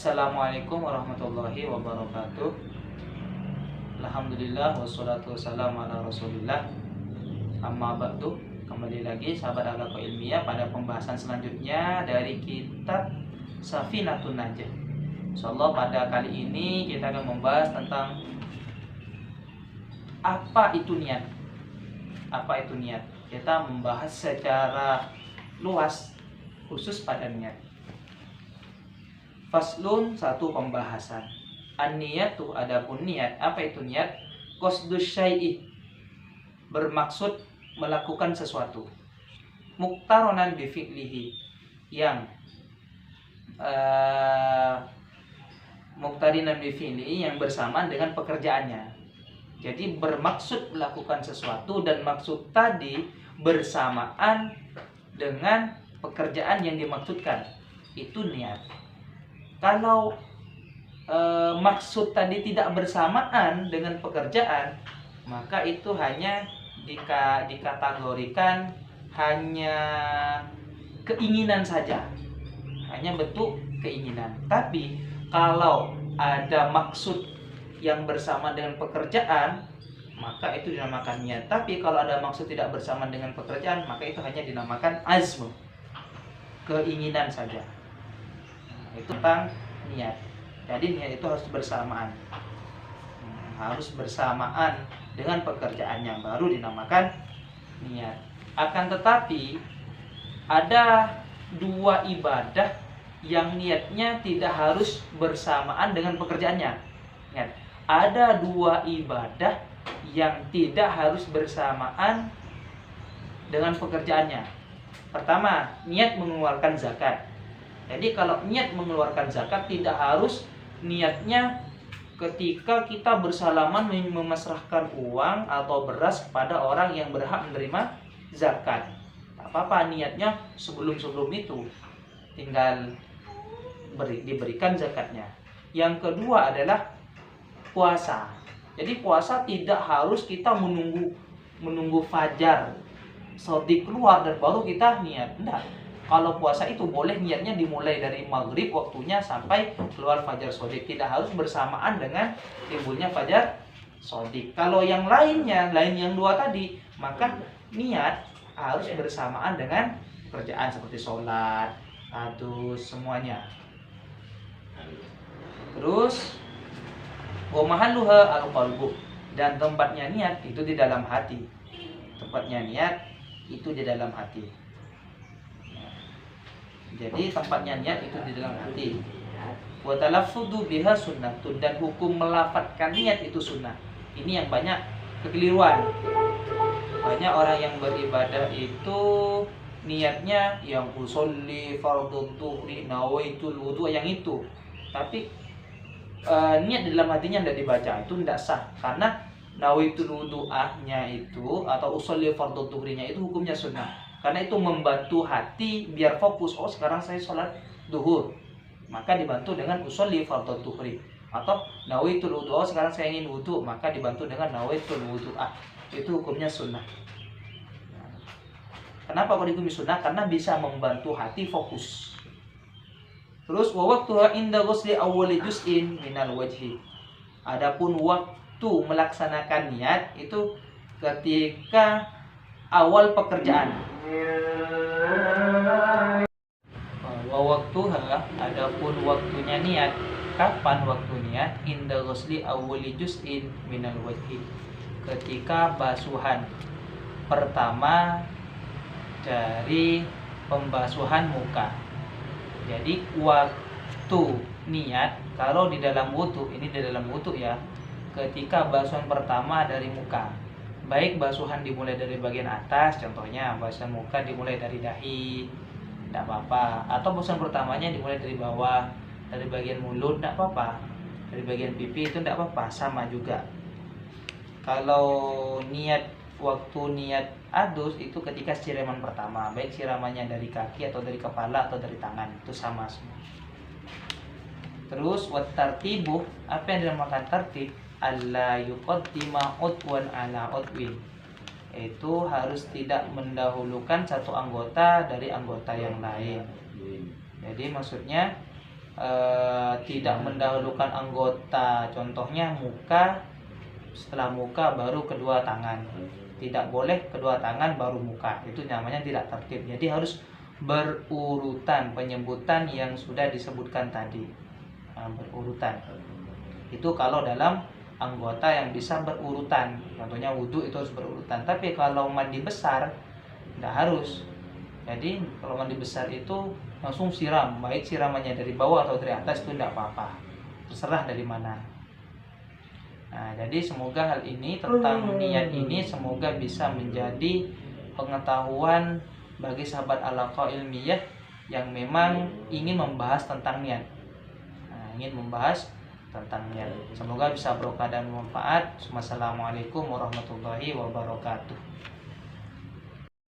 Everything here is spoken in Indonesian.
Assalamualaikum warahmatullahi wabarakatuh. Alhamdulillah wassalatu wassalamu ala rasulillah. Amma ba'du. Kembali lagi sahabat Al-Haqqa Ilmiah pada pembahasan selanjutnya dari kitab Safinatun Najah. Insyaallah pada kali ini kita akan membahas tentang apa itu niat. Apa itu niat? Kita membahas secara luas khusus pada niat. Faslun, satu pembahasan. An-niyatu, adapun niat. Apa itu niat? Qasdus syai'i, bermaksud melakukan sesuatu. Muqtaronan bi fi'lihi, yang muqtarinan bi fi'lihi, yang bersamaan dengan pekerjaannya. Jadi bermaksud melakukan sesuatu dan maksud tadi bersamaan dengan pekerjaan yang dimaksudkan. Itu niat. Kalau maksud tadi tidak bersamaan dengan pekerjaan, maka itu hanya dikategorikan hanya keinginan saja, hanya bentuk keinginan. Tapi kalau ada maksud yang bersama dengan pekerjaan, maka itu dinamakan niat. Tapi kalau ada maksud tidak bersama dengan pekerjaan, maka itu hanya dinamakan azm, keinginan saja. Itu tentang niat. Jadi niat itu harus bersamaan, harus bersamaan dengan pekerjaan yang baru dinamakan niat. Akan tetapi ada dua ibadah yang niatnya tidak harus bersamaan dengan pekerjaannya. Niat. Ada dua ibadah yang tidak harus bersamaan dengan pekerjaannya. Pertama, niat mengeluarkan zakat. Jadi kalau niat mengeluarkan zakat tidak harus niatnya ketika kita bersalaman memasrahkan uang atau beras kepada orang yang berhak menerima zakat. Tak apa-apa, niatnya sebelum itu tinggal diberikan zakatnya. Yang kedua adalah puasa. Jadi puasa tidak harus kita menunggu fajar shadiq keluar dan baru kita niat. Enggak. Kalau puasa itu boleh niatnya dimulai dari maghrib waktunya sampai keluar fajar shadiq. Tidak harus bersamaan dengan timbulnya fajar shadiq. Kalau yang lainnya, lain yang dua tadi, maka niat harus bersamaan dengan kerjaan seperti sholat, adus, semuanya. Terus wa mahalluha al-qalbu, dan tempatnya niat itu di dalam hati. Tempatnya niat itu di dalam hati. Jadi tempatnya niat itu di dalam hati. Wa talaffudu biha sunnatun, dan hukum melafadzkan niat itu sunnah. Ini yang banyak kekeliruan. Banyak orang yang beribadah itu niatnya yang usolli fardhu dhuhri nawaitul wudu, yang itu. Tapi niat di dalam hatinya tidak dibaca, itu tidak sah. Karena nawaitul wudu'ahnya itu atau usolli fardhu dhuhrinya itu hukumnya sunnah. Karena itu membantu hati biar fokus. Oh, sekarang saya sholat duhur, maka dibantu dengan usolli fardhu dhuhri. Atau nawaitul wudu, oh sekarang saya ingin wudu, maka dibantu dengan nawaitul wudu'ah. Itu hukumnya sunnah. Kenapa kok dihukumi sunnah? Karena bisa membantu hati fokus. Terus wa waqtuha inda ghusli awwali juz'in minal wajhi. Adapun waktu melaksanakan niat itu ketika awal pekerjaan. Wa waqtuha, adapun waktunya niat. Kapan waktu niat? Inda ghusli awwali juz'in minal wajhi. Ketika basuhan pertama dari pembasuhan muka. Jadi waktu niat kalau di dalam wudu, ini di dalam wudu ya, ketika basuhan pertama dari muka. Baik basuhan dimulai dari bagian atas, contohnya basuhan muka dimulai dari dahi, tidak apa-apa. Atau basuhan pertamanya dimulai dari bawah, dari bagian mulut, tidak apa-apa. Dari bagian pipi itu tidak apa-apa, sama juga. Kalau waktu niat adus itu ketika siraman pertama, baik siramannya dari kaki atau dari kepala atau dari tangan, itu sama semua. Terus wat tartibu, apa yang dinamakan tertib? Alla yuqaddima udwan ala udwin. Itu harus tidak mendahulukan satu anggota dari anggota yang lain. Jadi maksudnya tidak mendahulukan anggota, contohnya muka, setelah muka baru kedua tangan. Tidak boleh kedua tangan baru muka, itu namanya tidak tertib. Jadi harus berurutan penyebutan yang sudah disebutkan tadi. Berurutan itu kalau dalam anggota yang bisa berurutan, contohnya wudhu itu harus berurutan. Tapi kalau mandi besar tidak harus. Jadi kalau mandi besar itu langsung siram, baik siramannya dari bawah atau dari atas itu tidak apa-apa, terserah dari mana. Nah, jadi semoga hal ini tentang niat ini semoga bisa menjadi pengetahuan bagi sahabat Al-Haqqa Ilmiyah yang memang ingin membahas tentang niat. Ingin membahas tentang niat. Semoga bisa berkah dan bermanfaat. Wassalamualaikum warahmatullahi wabarakatuh.